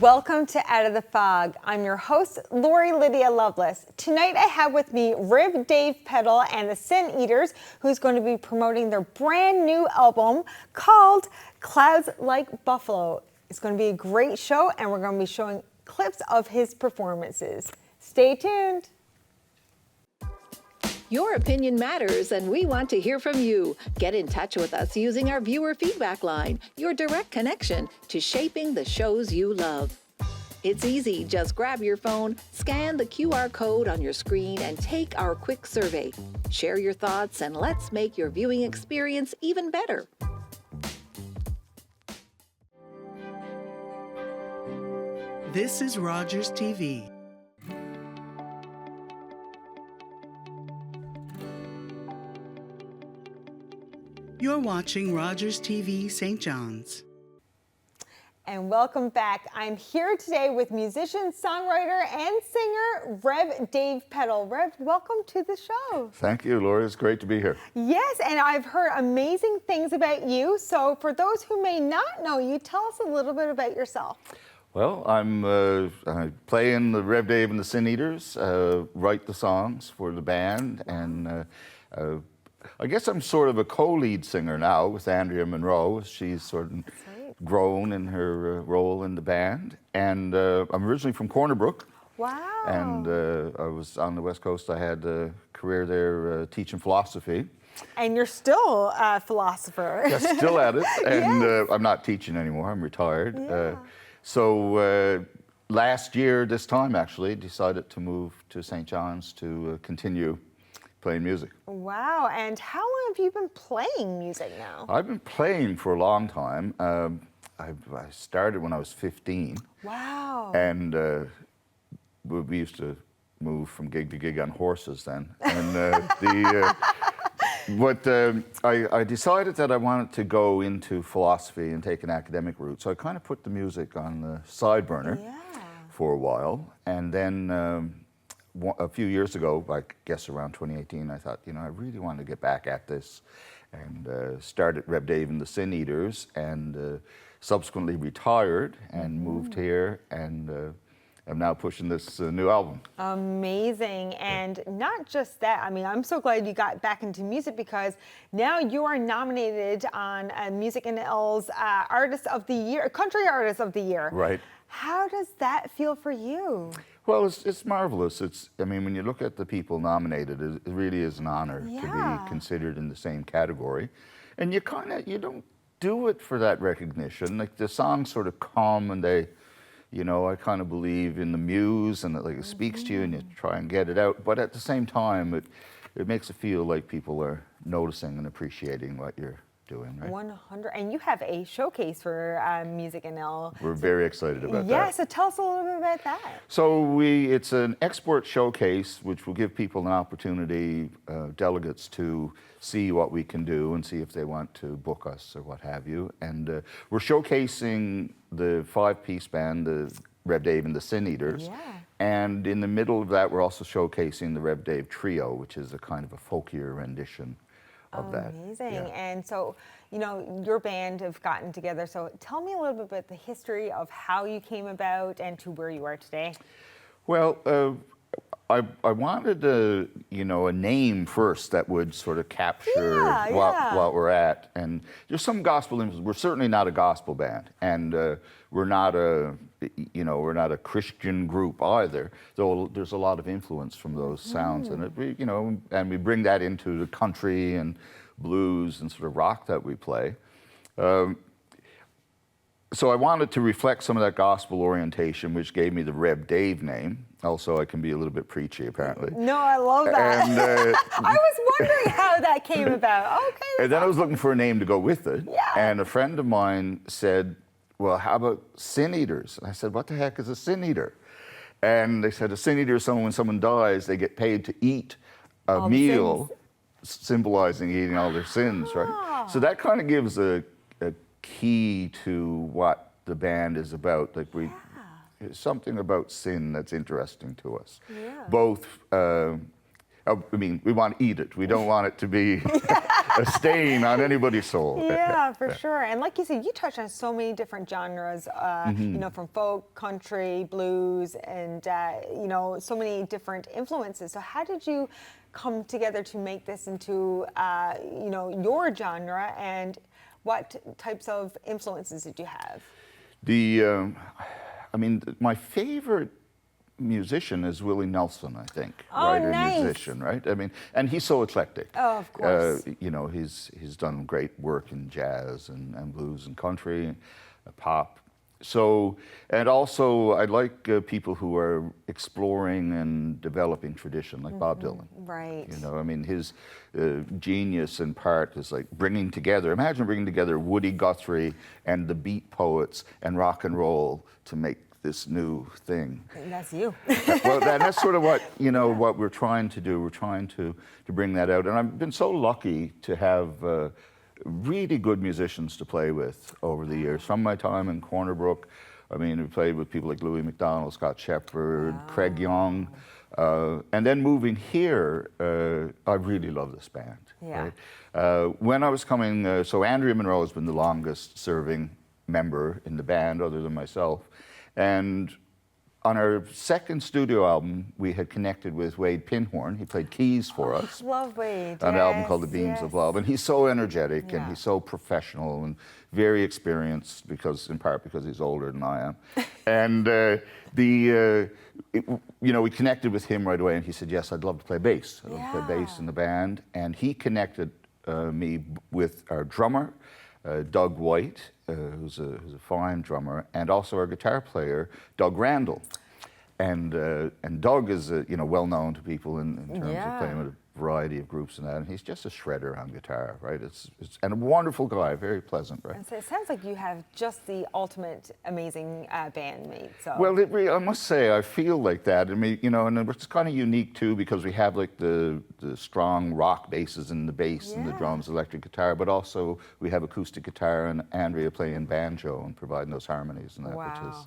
Welcome to Out of the Fog. I'm your host, Lori Lydia Lovelace. Tonight I have with me Rev Dave Peddle and the Sin Eaters, who's going to be promoting their brand new album called Clouds Like Buffalo. It's going to be a great show, and we're going to be showing clips of his performances. Stay tuned. Your opinion matters, and we want to hear from you. Get in touch with us using our viewer feedback line, your direct connection to shaping the shows you love. It's easy. Just grab your phone, scan the QR code on your screen, and take our quick survey. Share your thoughts, and let's make your viewing experience even better. This is Rogers TV. You're watching Rogers TV St. John's. And welcome back. I'm here today with musician, songwriter, and singer, Rev Dave Peddle. Rev, welcome to the show. Thank you, Laura. It's great to be here. Yes, and I've heard amazing things about you. So for those who may not know you, tell us a little bit about yourself. Well, I play in the Rev Dave and the Sin Eaters, write the songs for the band, and I guess I'm sort of a co-lead singer now with Andrea Monroe. She's sort of grown in her role in the band. And I'm originally from Corner Brook. Wow. And I was on the West Coast. I had a career there teaching philosophy. And you're still a philosopher. Yeah, still at it. And Yes. I'm not teaching anymore. I'm retired. Yeah. So last year, this time actually, decided to move to St. John's to continue playing music. Wow, and how long have you been playing music now? I've been playing for a long time. I started when I was 15. Wow. And we used to move from gig to gig on horses then. And I decided that I wanted to go into philosophy and take an academic route. So I kind of put the music on the side burner for a while. And then a few years ago, I guess around 2018, I thought, I really want to get back at this, and started Rev Dave and the Sin Eaters, and subsequently retired and moved here, and I'm now pushing this new album. Amazing. And not just that, I mean, I'm so glad you got back into music, because now you are nominated on Music NL's Artist of the Year, Country Artist of the Year. Right. How does that feel for you? Well, it's marvelous. I mean, when you look at the people nominated, it really is an honor to be considered in the same category. And you don't do it for that recognition. Like, the songs sort of come, and they, I kind of believe in the muse, and that, like, it speaks to you, and you try and get it out. But at the same time, it makes it feel like people are noticing and appreciating what you're doing, right? 100. And you have a showcase for Music NL. We're very excited about that. Yeah, so tell us a little bit about that. So it's an export showcase, which will give people an opportunity, delegates, to see what we can do and see if they want to book us or what have you. And we're showcasing the 5-piece band, the Rev Dave and the Sin Eaters. Yeah. And in the middle of that, we're also showcasing the Rev Dave Trio, which is a kind of a folkier rendition of that. Amazing. Yeah. And so, your band have gotten together. So tell me a little bit about the history of how you came about and to where you are today. Well, I wanted a name first that would sort of capture what we're at. And there's some gospel influence. We're certainly not a gospel band, and we're not a Christian group either. Though there's a lot of influence from those sounds, and and we bring that into the country and blues and sort of rock that we play. So I wanted to reflect some of that gospel orientation, which gave me the Rev Dave name. Also, I can be a little bit preachy, apparently. No, I love that. And, I was wondering how that came about. Okay. And then I was looking for a name to go with it. Yeah. And a friend of mine said, well, how about Sin Eaters? And I said, what the heck is a Sin Eater? And they said, a Sin Eater is someone, when someone dies, they get paid to eat a meal, symbolizing eating all their sins, right? So that kind of gives a key to what the band is about. Like, something about sin that's interesting to us. Yeah. Both, we want to eat it. We don't want it to be a stain on anybody's soul. Yeah, for sure. And like you said, you touch on so many different genres, you know, from folk, country, blues, and, you know, so many different influences. So how did you come together to make this into, you know, your genre, and what types of influences did you have? I mean, my favorite musician is Willie Nelson, I think. Oh, writer, nice. musician, right? I mean, and he's so eclectic. Oh, of course. You know, he's done great work in jazz and blues and country, pop. So, and also I like people who are exploring and developing tradition, like Bob Dylan. Right. You know, I mean, his genius in part is like bringing together, imagine bringing together Woody Guthrie and the Beat Poets and rock and roll to make this new thing. And that's you. Well, that's sort of what, you know, what we're trying to do. We're trying to bring that out. And I've been so lucky to have really good musicians to play with over the years. From my time in Corner Brook, I mean, we played with people like Louis McDonald, Scott Shepherd, Craig Young. And then moving here, I really love this band. Yeah. Right? When I was coming, so Andrea Monroe has been the longest serving member in the band, other than myself. And on our second studio album, we had connected with Wade Pinhorn. He played keys for us. Love Wade. On an album called The Yes, Beams yes. of Love. And he's so energetic and Yeah. he's so professional and very experienced, because in part because he's older than I am. And you know, we connected with him right away, and he said, yes, I'd love to play bass. I'd love to play bass in the band. And he connected me with our drummer, Doug White, who's a fine drummer, and also our guitar player, Doug Randall. And Doug is you know, well known to people in terms of playing with a variety of groups and that. And he's just a shredder on guitar, right? And a wonderful guy, very pleasant, right? And so it sounds like you have just the ultimate amazing bandmate. So. Well, I must say, I feel like that. I mean, you know, and it's kind of unique too, because we have like the strong rock basses in the bass and the drums, electric guitar, but also we have acoustic guitar and Andrea playing banjo and providing those harmonies and that, which is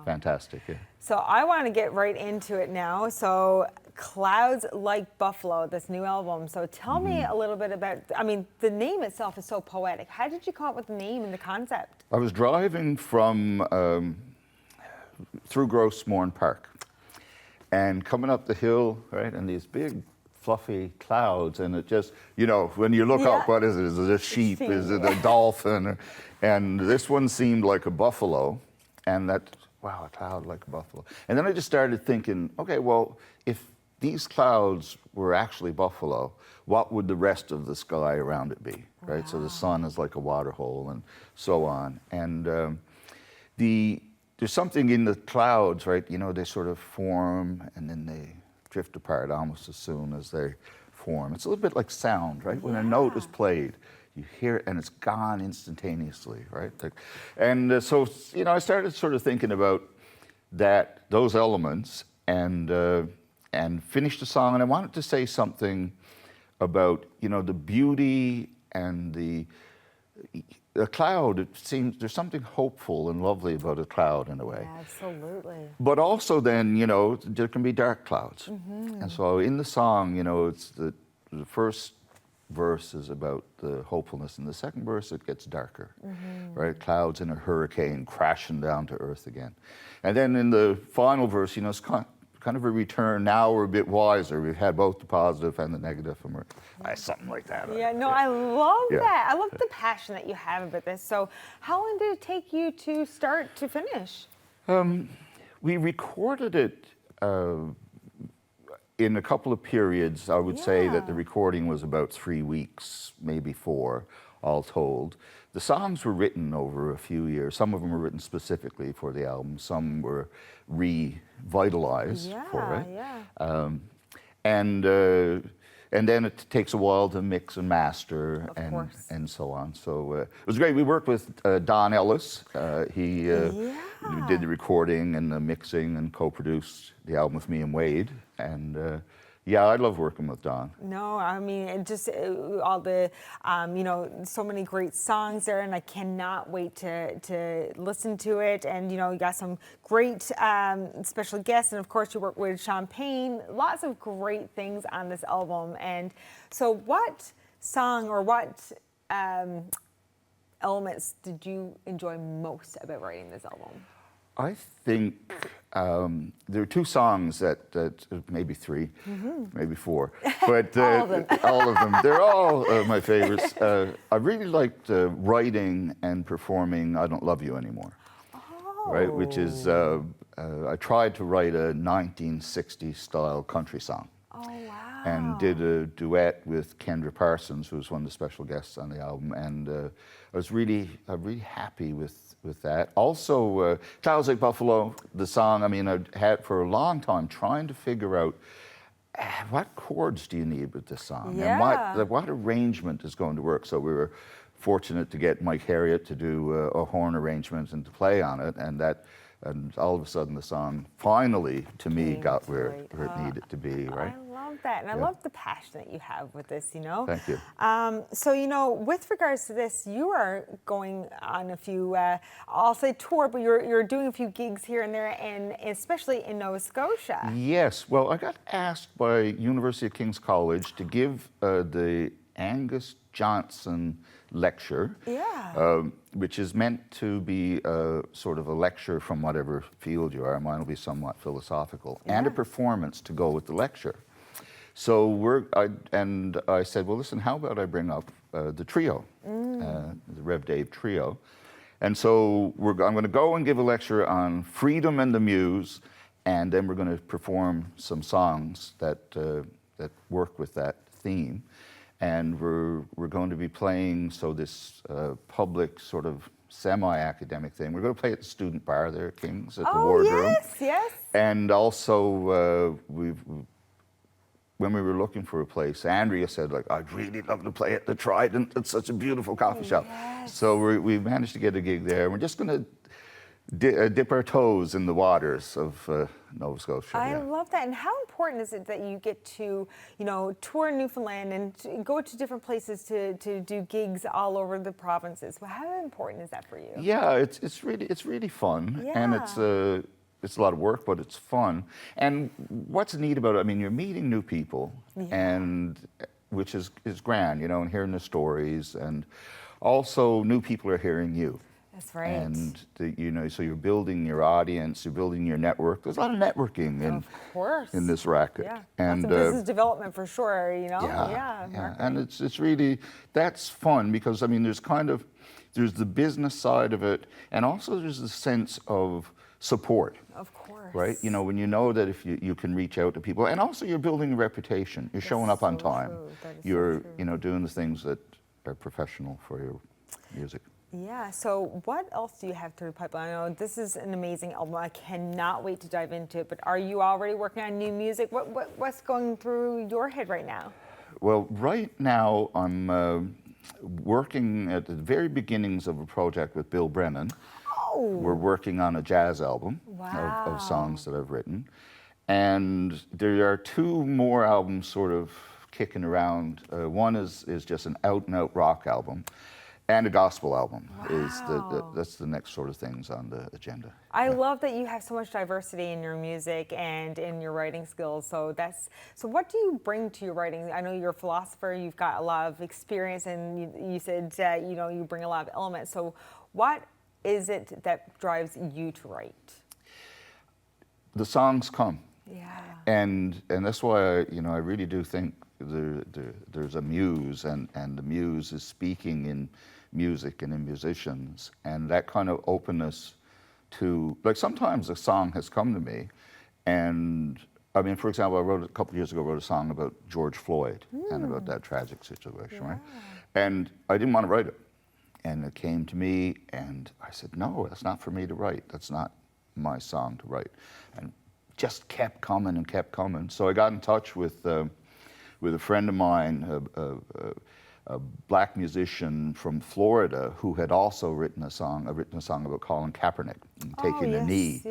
fantastic. Yeah. So I want to get right into it now. So Clouds Like Buffalo, this new album. So tell me a little bit about, I mean, the name itself is so poetic. How did you come up with the name and the concept? I was driving from through Grossmorn Park and coming up the hill, right, and these big fluffy clouds, and it just, you know, when you look up, what is it? Is it a sheep? Is it a dolphin? And this one seemed like a buffalo, and that, wow, a cloud like a buffalo. And then I just started thinking, okay, well, if these clouds were actually buffalo, what would the rest of the sky around it be, right? So the sun is like a water hole and so on. And there's something in the clouds, right? You know, they sort of form and then they drift apart almost as soon as they form. It's a little bit like sound, right? When a note is played, you hear it and it's gone instantaneously, right? And so, you know, I started sort of thinking about those elements, and finished the song. And I wanted to say something about, you know, the beauty and the cloud. It seems there's something hopeful and lovely about a cloud in a way. Absolutely. But also then, you know, there can be dark clouds. And so in the song, you know, it's the first verse is about the hopefulness, and the second verse it gets darker, right? Clouds in a hurricane crashing down to earth again. And then in the final verse, you know, it's kind of a return. Now we're a bit wiser. We've had both the positive and the negative, and we're something like that. Yeah, no, I love that. I love the passion that you have about this. So how long did it take you to start to finish? We recorded it in a couple of periods. I would say that the recording was about 3 weeks, maybe 4, all told. The songs were written over a few years. Some of them were written specifically for the album. Some were revitalized for it. And then it takes a while to mix and master and so on. So it was great. We worked with Don Ellis. He did the recording and the mixing and co-produced the album with me and Wade. And yeah, I love working with Don. No, I mean, it just all the, you know, so many great songs there, and I cannot wait to listen to it. And, you know, you got some great special guests, and of course you work with Champagne. Lots of great things on this album. And so what song or what elements did you enjoy most about writing this album? I think there are two songs that maybe three, maybe four, but All of them. all of them. They're all my favorites. I really liked writing and performing "I Don't Love You Anymore," right? Which is I tried to write a 1960s style country song. Oh, wow. And did a duet with Kendra Parsons, who was one of the special guests on the album, and I was really happy with that. Also, Clouds Like Buffalo, the song. I mean, I had for a long time trying to figure out what chords do you need with this song, Yeah. and what arrangement is going to work. So we were fortunate to get Mike Harriott to do a horn arrangement and to play on it, and all of a sudden the song finally, to me, got where it needed to be, right? I love that, and I love the passion that you have with this, you know? Thank you. So, you know, with regards to this, you are going on a few, I'll say tour, but you're doing a few gigs here and there, and especially in Nova Scotia. Yes, well, I got asked by University of King's College to give the Angus Johnson lecture, which is meant to be sort of a lecture from whatever field you are. Mine will be somewhat philosophical, and a performance to go with the lecture. So I said, well, listen, how about I bring up the trio, the Rev Dave trio, and so I'm going to go and give a lecture on freedom and the muse, and then we're going to perform some songs that work with that theme. And we're going to be playing, so this public sort of semi-academic thing. We're going to play at the student bar there at King's, at the Wardroom. Yes. And also, when we were looking for a place, Andrea said, like, I'd really love to play at the Trident. It's such a beautiful coffee shop. So we managed to get a gig there. We're just going to dip our toes in the waters of Nova Scotia. I love that. And how important is it that you get to, you know, tour Newfoundland and go to different places to do gigs all over the provinces? Well, how important is that for you? Yeah, it's really fun, and it's a lot of work, but it's fun. And what's neat about it? I mean, you're meeting new people, and which is grand, you know, and hearing the stories, and also new people are hearing you. That's right. And you know, so you're building your audience, you're building your network. There's a lot of networking in this racket. Yeah, and lots of business development for sure. You know, yeah. And it's really, that's fun because I mean, there's the business side of it, and also there's the sense of support. Of course. Right? You know, when you know that if you can reach out to people, and also you're building a reputation. You're showing up on time. You're you know, doing the things that are professional for your music. Yeah, so what else do you have through the pipeline? I know this is an amazing album. I cannot wait to dive into it, but are you already working on new music? What's going through your head right now? Well, right now I'm working at the very beginnings of a project with Bill Brennan. Oh! We're working on a jazz album of songs that I've written. And there are two more albums sort of kicking around. One is just an out-and-out rock album. And a gospel album that's the next sort of things on the agenda. I love that you have so much diversity in your music and in your writing skills. So what do you bring to your writing? I know you're a philosopher. You've got a lot of experience, and you said you know, you bring a lot of elements. So what is it that drives you to write? The songs come. Yeah. And that's why I really do think there's a muse, and the muse is speaking in music and in musicians, and that kind of openness to, like, sometimes a song has come to me, and I mean, for example, a couple of years ago, I wrote a song about George Floyd and about that tragic situation, right? And I didn't want to write it, and it came to me, and I said, no, that's not for me to write. That's not my song to write, and just kept coming and kept coming. So I got in touch with a friend of mine, a black musician from Florida, who had also written a song about Colin Kaepernick and taking a knee.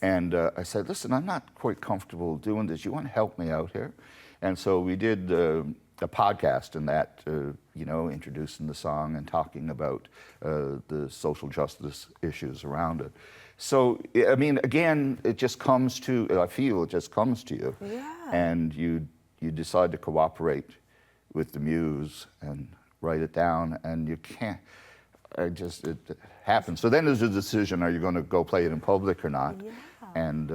And I said, listen, I'm not quite comfortable doing this. You want to help me out here? And so we did a podcast in that, you know, introducing the song and talking about the social justice issues around it. So, I mean, again, it just comes to, I feel it just comes to you. And you decide to cooperate with the muse and write it down, and you can't. It happens. So then there's a decision: are you going to go play it in public or not? Yeah. And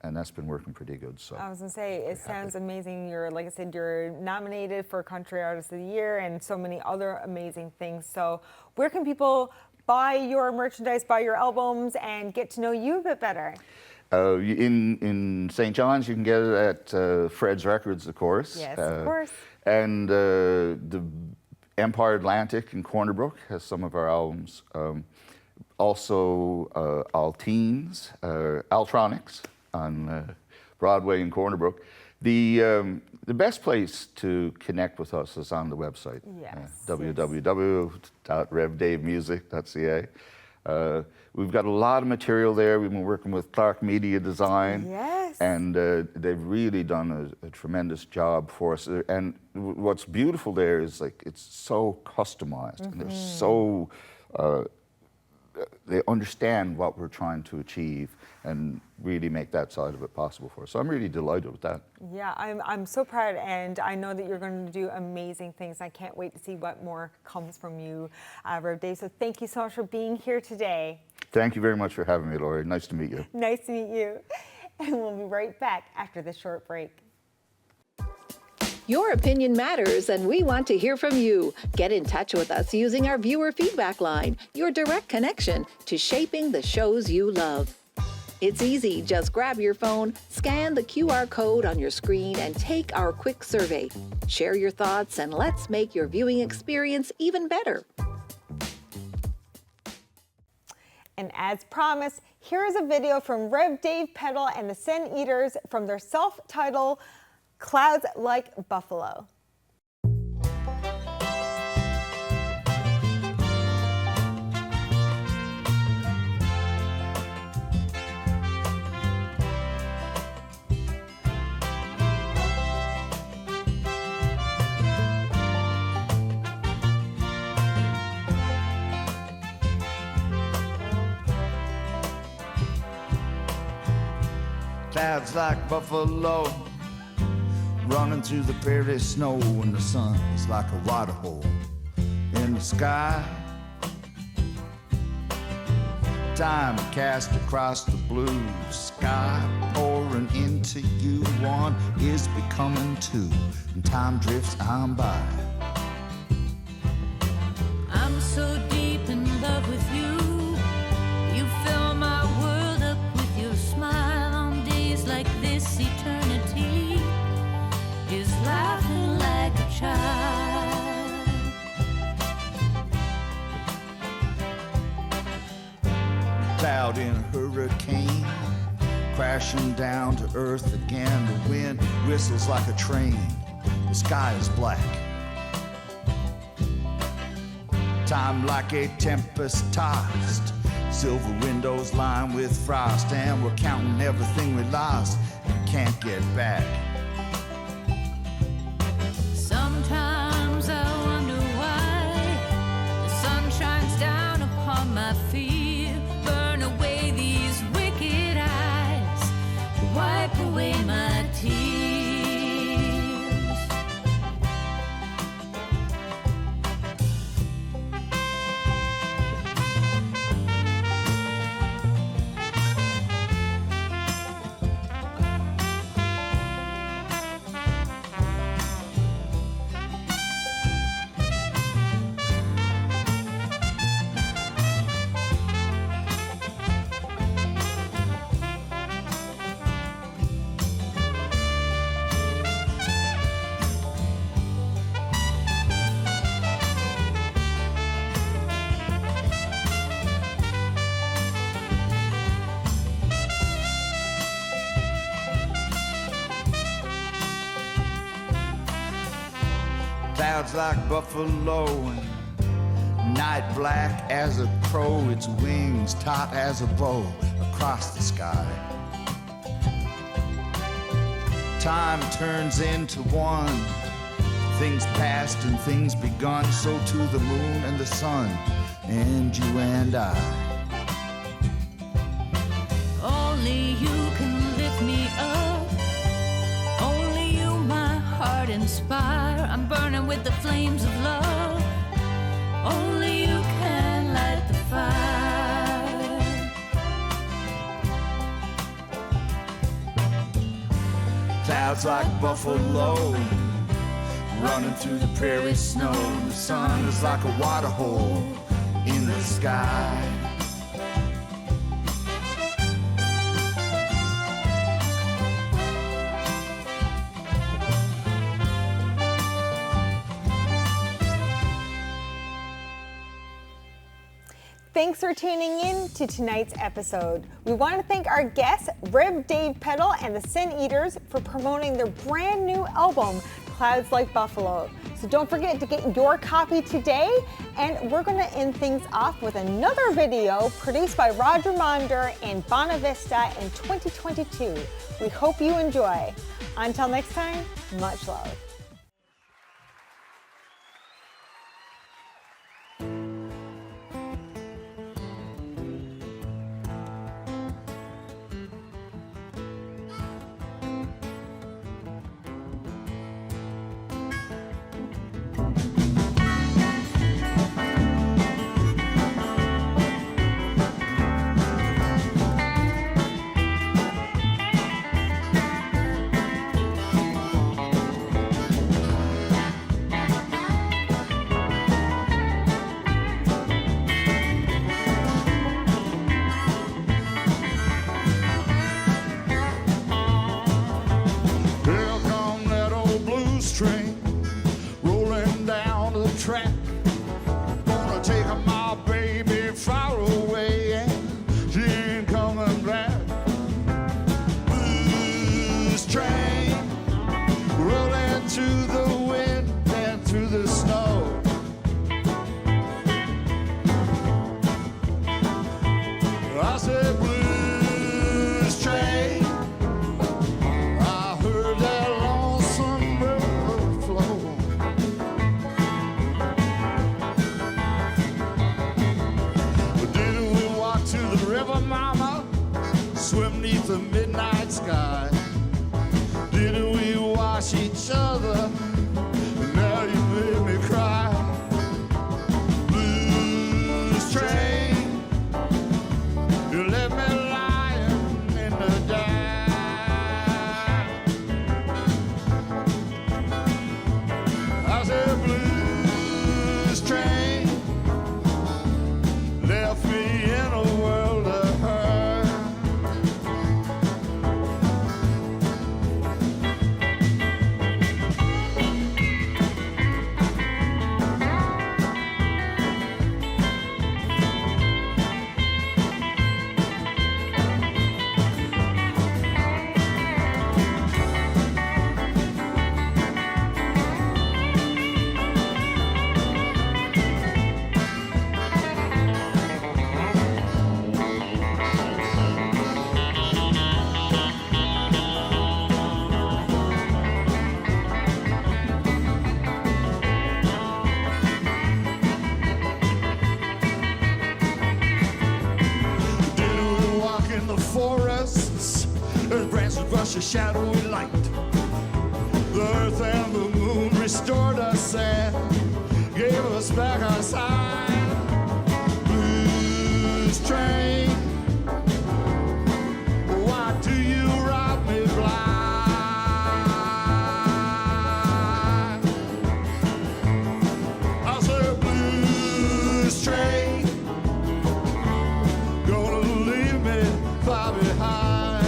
that's been working pretty good. So I was gonna say, it sounds amazing. You're, like I said, you're nominated for Country Artist of the Year and so many other amazing things. So where can people buy your merchandise, buy your albums, and get to know you a bit better? In St. John's, you can get it at Fred's Records, of course. Yes, of course. And the Empire Atlantic in Corner Brook has some of our albums. Also, Alteens, Altronics on Broadway in Corner Brook. The best place to connect with us is on the website. Yes. www.revdavemusic.ca. We've got a lot of material there. We've been working with Clark Media Design. Yes. And they've really done a tremendous job for us. And what's beautiful there is, like, it's so customized, and they're so they understand what we're trying to achieve and really make that side of it possible for us. So I'm really delighted with that. Yeah, I'm so proud, and I know that you're going to do amazing things. I can't wait to see what more comes from you, Rev Dave. So thank you so much for being here today. Thank you very much for having me, Laurie. Nice to meet you. Nice to meet you. And we'll be right back after this short break. Your opinion matters, and we want to hear from you. Get in touch with us using our viewer feedback line, your direct connection to shaping the shows you love. It's easy. Just grab your phone, scan the QR code on your screen, and take our quick survey. Share your thoughts, and let's make your viewing experience even better. And as promised, here is a video from Rev Dave Peddle and the Sin Eaters from their self-titled Clouds Like Buffalo. Clouds like buffalo running through the prairie snow, and the sun is like a water hole in the sky. Time cast across the blue sky, pouring into you. One is becoming two, and time drifts on by. I'm so deep in love with you. You fill my world up with your smile. On days like this, eternity is laughing like a child. Cloud in a hurricane, crashing down to earth again. The wind whistles like a train. The sky is black. Time like a tempest tossed. Silver windows lined with frost, and we're counting everything we lost and can't get back. Sometimes I wonder why the sun shines down upon my fear. Burn away these wicked eyes, wipe away my tears. Clouds like buffalo, and night black as a crow, its wings taut as a bow across the sky. Time turns into one, things past and things begun, so too the moon and the sun, and you and I. Only you can lift me up. Only you my heart inspire. I'm I'm burning with the flames of love. Only you can light the fire. Clouds like buffalo running through the prairie snow. The sun is like a water hole in the sky. Thanks for tuning in to tonight's episode. We want to thank our guests, Rib Dave Peddle and the Sin Eaters, for promoting their brand new album, Clouds Like Buffalo. So don't forget to get your copy today. And we're going to end things off with another video produced by Roger Monder in Bonavista in 2022. We hope you enjoy. Until next time, much love. Here come that old blues train rolling down the track. Gonna take my baby far away and she ain't coming back. Blues train rolling through the wind and through the snow. I said blues train, I heard that lonesome river flow. Did we walk to the river, mama? Swim neath the midnight sky? Did we wash each other? Now you made me cry. Blues train, you left me lying in the dark. I said blues train left me in a world of hurt. Did we walk in the forests as branches brush a shadowy light? The earth and the moon restored us and gave us back our sight. Blues train, why do you rob me blind? I said blues train, gonna leave me far behind.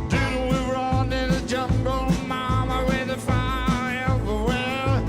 Didn't we run in the jungle, mama, with the fire everywhere?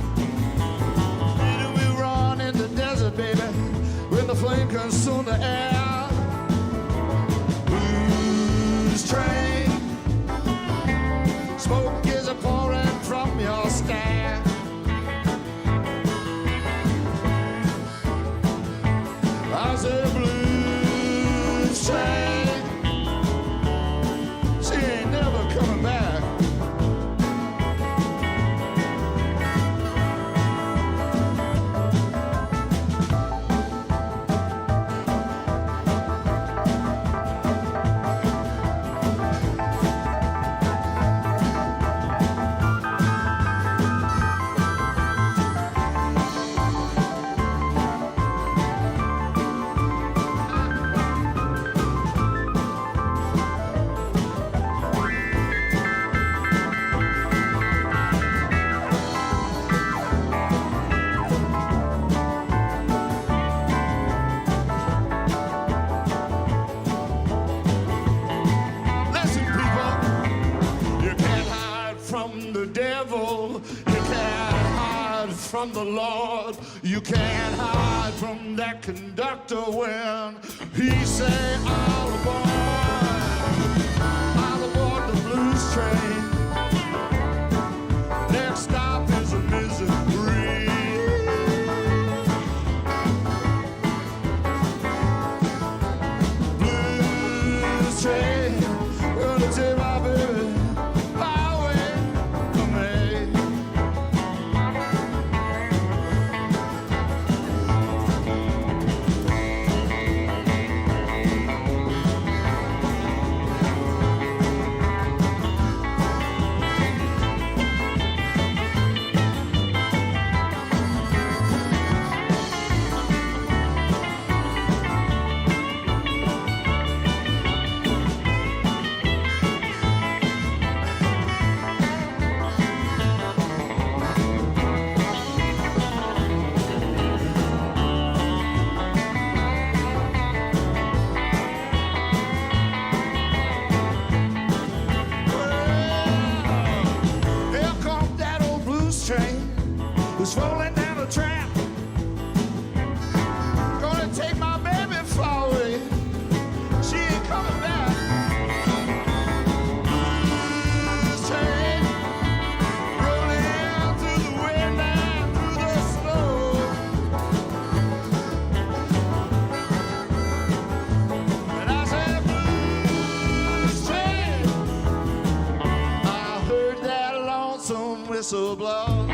the devil. You can't hide from the Lord. You can't hide from that conductor when he say, all aboard the blues train. Next stop is a Missouri. Blues train, gonna take my baby highway to me. Here comes that old blues train who's rolling down the track. Gonna take my baby far away. She ain't coming back. Blues train rolling through the wind and through the snow. And I said, blues train, I heard that lonesome whistle blow.